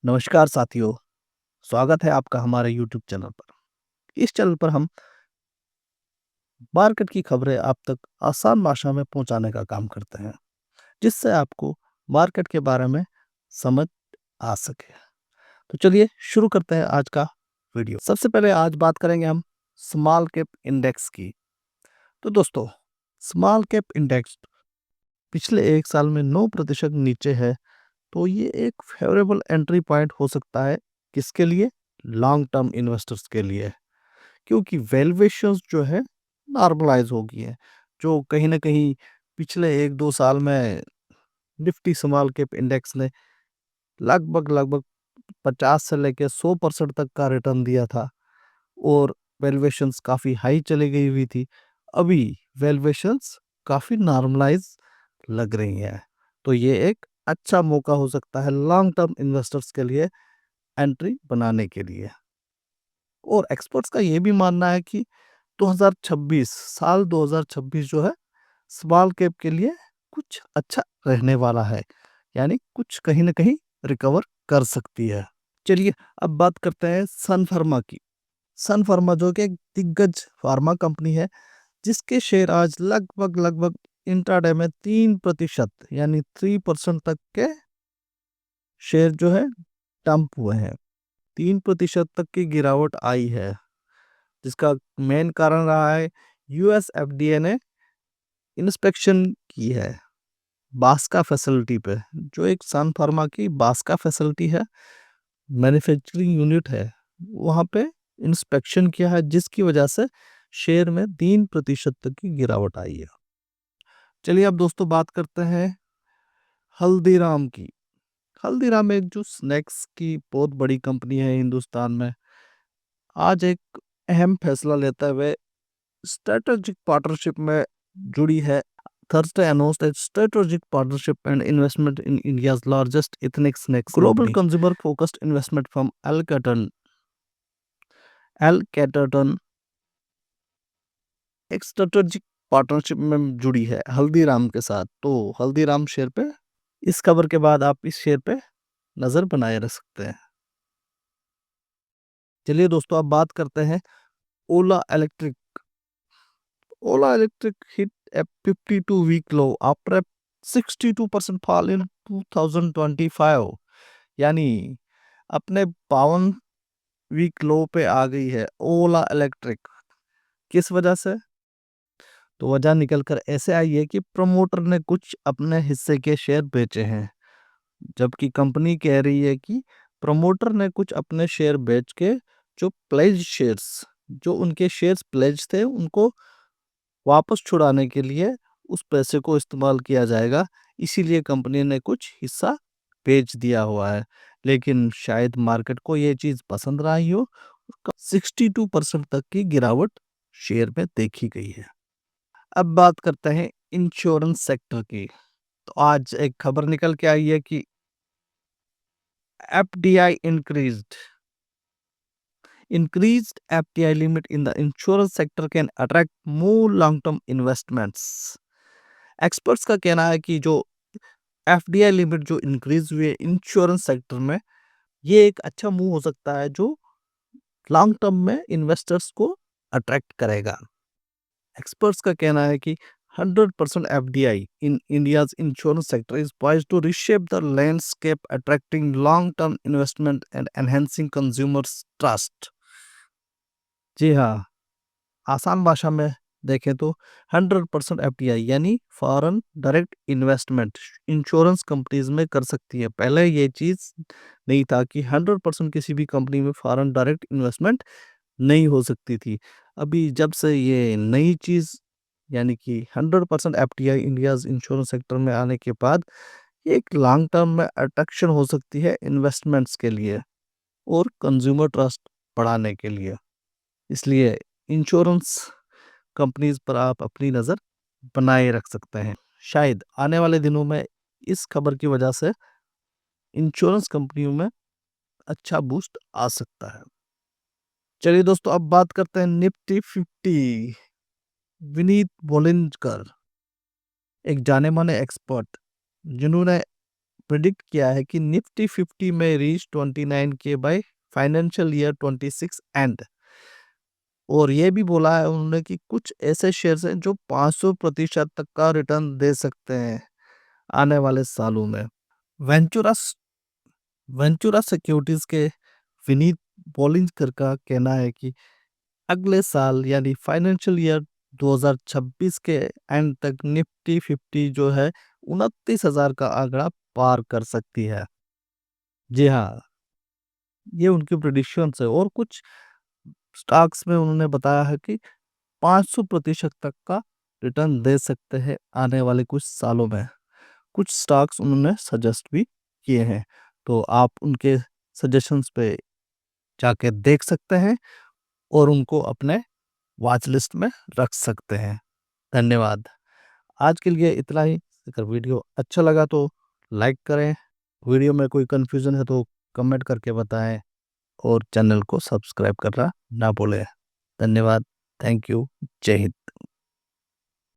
नमस्कार साथियों, स्वागत है आपका हमारे यूट्यूब चैनल पर। इस चैनल पर हम मार्केट की खबरें आप तक आसान भाषा में पहुंचाने का काम करते हैं, जिससे आपको मार्केट के बारे में समझ आ सके। तो चलिए शुरू करते हैं आज का वीडियो। सबसे पहले आज बात करेंगे हम स्मॉल कैप इंडेक्स की। तो दोस्तों, स्मॉल कैप इंडेक्स पिछले एक साल में 9% नीचे है, तो ये एक फेवरेबल एंट्री पॉइंट हो सकता है। किसके लिए? लॉन्ग टर्म इन्वेस्टर्स के लिए, क्योंकि वैल्यूएशंस जो है नॉर्मलाइज हो गई है। जो कहीं ना कहीं पिछले 1-2 साल में निफ्टी स्मॉल कैप इंडेक्स ने लगभग लगभग 50 से लेकर 100% तक का रिटर्न दिया था और वैल्यूएशंस काफ़ी हाई चली गई हुई थी। अभी वैल्यूएशंस काफ़ी नॉर्मलाइज लग रही हैं, तो ये एक अच्छा मौका हो सकता है लॉन्ग टर्म इन्वेस्टर्स के लिए एंट्री बनाने के लिए। और एक्सपर्ट्स का ये भी मानना है कि 2026 जो है स्मॉल कैप के लिए कुछ अच्छा रहने वाला है, यानी कुछ कहीं ना कहीं रिकवर कर सकती है। चलिए अब बात करते हैं सन फार्मा की। सन फार्मा जो कि एक दिग्गज फार्मा कंपनी है, जिसके शेयर आज लगभग लगभग इंट्राडे में 3% यानी 3% तक के शेयर जो है डंप हुए हैं। 3% तक की गिरावट आई है, जिसका मेन कारण रहा है यूएस एफडीए ने इंस्पेक्शन की है बास्का फैसिलिटी पे। जो एक सन फार्मा की बास्का फैसिलिटी है, मैन्युफैक्चरिंग यूनिट है, वहाँ पे इंस्पेक्शन किया है, जिसकी वजह से शेयर में 3% तक की गिरावट आई है। चलिए अब दोस्तों बात करते हैं हल्दीराम की। हल्दीराम एक जो स्नैक्स की बहुत बड़ी कंपनी है हिंदुस्तान में, आज एक अहम फैसला लेते हुए स्ट्रेटेजिक पार्टनरशिप में जुड़ी है। Thursday announced a strategic partnership and investment in India's largest ethnic snacks global company. Consumer-focused investment firm Alcatel एक स्ट्रेटेजिक पार्टनरशिप में जुड़ी है हल्दीराम के साथ। तो हल्दीराम शेयर पे इस खबर के बाद आप इस शेयर पे नजर बनाए रख सकते हैं। चलिए दोस्तों अब बात करते हैं Ola electric. Ola electric hit a 52-week low after a 62% fall in 2025, यानी अपने 52 वीक लो पे आ गई है ओला इलेक्ट्रिक। किस वजह से? तो वजह निकल कर ऐसे आई है कि प्रमोटर ने कुछ अपने हिस्से के शेयर बेचे हैं, जबकि कंपनी कह रही है कि प्रमोटर ने कुछ अपने शेयर बेच के जो प्लेज शेयर्स, जो उनके शेयर्स प्लेज थे, उनको वापस छुड़ाने के लिए उस पैसे को इस्तेमाल किया जाएगा। इसीलिए कंपनी ने कुछ हिस्सा बेच दिया हुआ है, लेकिन शायद मार्केट को ये चीज़ पसंद ना आई हो। 62% तक की गिरावट शेयर में देखी गई है। अब बात करते हैं इंश्योरेंस सेक्टर की। तो आज एक खबर निकल के आई है कि FDI increased FDI limit in the insurance sector can attract more long-term investments. Experts का कहना है कि जो एफडीआई लिमिट जो इंक्रीज हुई है इंश्योरेंस सेक्टर में, ये एक अच्छा मूव हो सकता है जो लॉन्ग टर्म में इन्वेस्टर्स को अट्रैक्ट करेगा। एक्सपर्ट्स का कहना है कि 100% FDI in India's insurance sector is poised to reshape the landscape, attracting long-term investment and enhancing consumers' trust. जी हाँ, आसान भाषा में देखें तो 100% एफडीआई यानी foreign direct investment insurance companies में कर सकती है। पहले ये चीज़ नहीं था कि 100% किसी भी कंपनी में फॉरेन डायरेक्ट इन्वेस्टमेंट नहीं हो सकती थी। अभी जब से ये नई चीज़ यानी कि 100% एफडीआई इंडियाज इंश्योरेंस सेक्टर में आने के बाद एक लॉन्ग टर्म में अट्रैक्शन हो सकती है इन्वेस्टमेंट्स के लिए और कंज्यूमर ट्रस्ट बढ़ाने के लिए। इसलिए इंश्योरेंस कंपनीज पर आप अपनी नज़र बनाए रख सकते हैं। शायद आने वाले दिनों में इस खबर की वजह से इंश्योरेंस कंपनियों में अच्छा बूस्ट आ सकता है। चलिए दोस्तों अब बात करते हैं निफ्टी 50। विनीत बोलिंजकर एक जाने माने एक्सपर्ट, जिन्होंने प्रिडिक्ट किया है कि निफ्टी 50 में रीच 29 के बाय फाइनेंशियल ईयर 26 एंड। और ये भी बोला है उन्होंने कि कुछ ऐसे शेयर्स हैं जो 500% तक का रिटर्न दे सकते हैं आने वाले सालों में। वेंचुरा वेंचुरा सिक्योरिटीज के विनीत बॉलिंजकर का कहना है कि अगले साल यानी फाइनेंशियल ईयर 2026 के एंड तक निफ्टी 50 जो है 29,000 का आंकड़ा पार कर सकती है। जी हाँ, ये उनकी प्रिडिक्शन है। और कुछ स्टॉक्स में उन्होंने बताया है कि 500% तक का रिटर्न दे सकते हैं आने वाले कुछ सालों में। कुछ स्टॉक्स उन्होंने सजेस्ट भी किए हैं, तो आप उनके सजेशंस पे जाके देख सकते हैं और उनको अपने वॉच लिस्ट में रख सकते हैं। धन्यवाद। आज के लिए इतना ही। अगर वीडियो अच्छा लगा तो लाइक करें, वीडियो में कोई कंफ्यूजन है तो कमेंट करके बताएं और चैनल को सब्सक्राइब करना ना भूलें। धन्यवाद। Thank you. जय हिंद।